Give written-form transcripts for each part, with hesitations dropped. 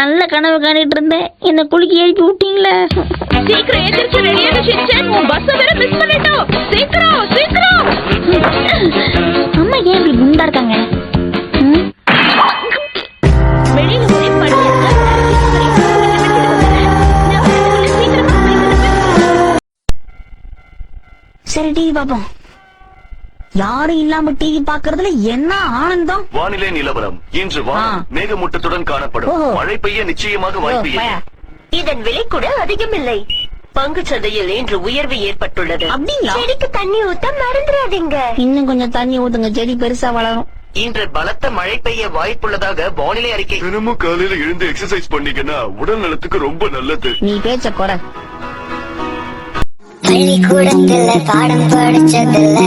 நல்ல கனவு காணிட்டு இருந்தேன், என்ன குளிக்க எழுப்பி விட்டீங்களே. சீக்கிரம் எந்திரிச்சு ரெடியான ஷின்சான், உன் பஸ் வேற மிஸ் பண்ணிட்டோம். சீக்கிரம் சீக்கிரம். அம்மா ஏன் இப்படி குண்டா இருக்காங்க? வெளியில ஒரே பனி இருக்கு. சரி டிவி பாப்போம். யாரும் இல்லாம டிவி பாக்குறதுல என்ன ஆனந்தம். வானிலை நிலவரம் இன்று வானம் மேகமூட்டத்துடன் காணப்படும். மழை பெய்ய நிச்சயமாக வாய்ப்பு இல்லை. இதன் விலை கூட அதிகமில்லை. பங்கு சந்தையில் இன்று உயர்வு ஏற்பட்டுள்ளது. அப்படிங்களா? செடிக்கு தண்ணி ஊத்த மறந்துடாதீங்க. இன்னும் கொஞ்சம் தண்ணி ஊத்துங்க, செடி பெருசா வளரும். இன்று பலத்த மழை பெய்ய வாய்ப்புள்ளதாக வானிலை அறிக்கை. தினமும் காலையில எழுந்து எக்ஸசைஸ் பண்ணீங்கன்னா உடல் நலத்துக்கு ரொம்ப நல்லது. நீ பேச்ச குறை. பள்ளிக்கூடத்துல பாடம் படிச்சதில்ல,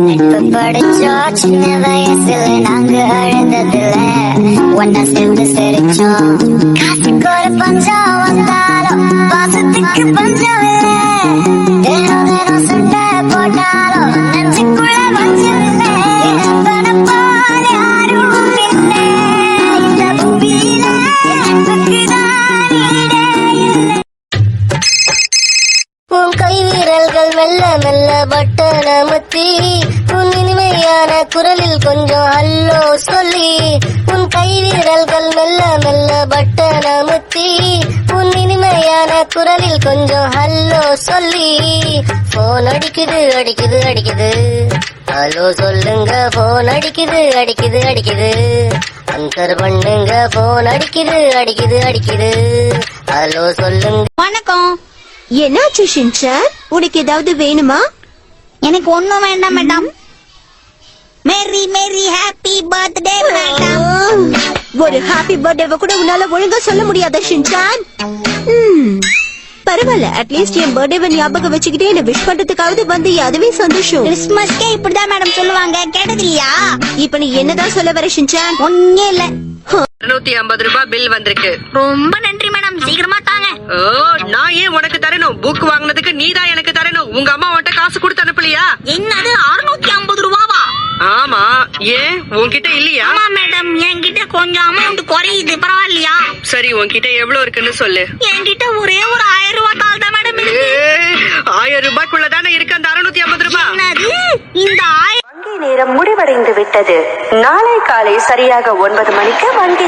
நட்பு படிச்சோம். சின்ன வயசுல நாங்க அழுந்ததில்ல, ஒன்னா சேர்ந்து சிரிச்சோம். காசுக்கு ஒரு பஞ்சம் வந்தாலும் பாசத்துக்கு பஞ்சம் இல்ல. தினம் தினம் சண்டை போட்டாலும் நெஞ்சுக்குள்ள பஞ்சம் இல்ல. போல யாரும் இல்லை இந்த பூமியில, நட்புக்குதான் ஈடே இல்லை. உன் கை வீரல்கள் மெல்ல மெல்ல பட்டன முத்தி, உன் இனிமையான குரலில் கொஞ்சம் ஹல்லோ சொல்லி. உன் கை வீரல்கள் மெல்ல மெல்ல பட்டன முத்தி, உன் இனிமையான குரலில் கொஞ்சம் ஹல்லோ சொல்லி. போன் அடிக்குது அடிக்குது அடிக்குது, ஹலோ சொல்லுங்க. போன் அடிக்குது அடிக்குது அடிக்குது, அன்சர் பண்ணுங்க. போன் அடிக்குது அடிக்குது அடிக்குது, ஹலோ சொல்லுங்க. வணக்கம். என்னாச்சு ஷின்சான்? உனக்கு ஏதாவது வேணுமா? எனக்கு ஒண்ணும் வேண்டாம் மேடம். மேரி மேரி ஹாப்பி பர்த்டே மேடம். ஒரு ஹாப்பி பர்த்டேவை கூட உன்னால ஒழுங்கா சொல்ல முடியாத ஷின்சான்? பரவாயில்ல, அட்லீஸ்ட் என் பர்த்டேவை ஞாபகம் வச்சுக்கிட்டே என்ன விஷ் பண்றதுக்காவது வந்து அதுவே சந்தோஷம். கிறிஸ்துமஸ்க்கே இப்படிதான் மேடம் சொல்லுவாங்க, கேட்டது இல்லையா? இப்ப நீ என்னதான் சொல்ல வர ஷின்சான்? ஒன்னே இல்ல. 250 ரூபாய் பில் வந்திருக்கு. ரொம்ப நன்றி மேடம், சீக்கிரமா தாங்க. ஓ, நான் ஏன் உனக்கு தரணும்? புக் வாங்குனதுக்கு நீதான் எனக்கு தரணும். உங்க அம்மா உன்கிட்ட காசு கொடுத்து அனுப்பலையா? என்னது 650 ரூபாவா? ஆமா, ஏன் உன்கிட்ட இல்லையா? ஆமா மேடம், என்கிட்ட கொஞ்சம் அமௌண்ட் குறையுது, பரவாயில்லையா? சரி, உன்கிட்ட எவ்வளவு இருக்குன்னு சொல்லு. என்கிட்ட ஒரே ஒரு 1000 ரூபாய் தாள் தான் மேடம் இருக்கு. 1000 ரூபாய்க்குள்ளதானே இருக்கு அந்த 650 ரூபாய். என்னது இந்த 1000? வங்கி நேரம் முடிவடைந்து விட்டது. நாளை காலை சரியாக 9 மணிக்கு வங்கி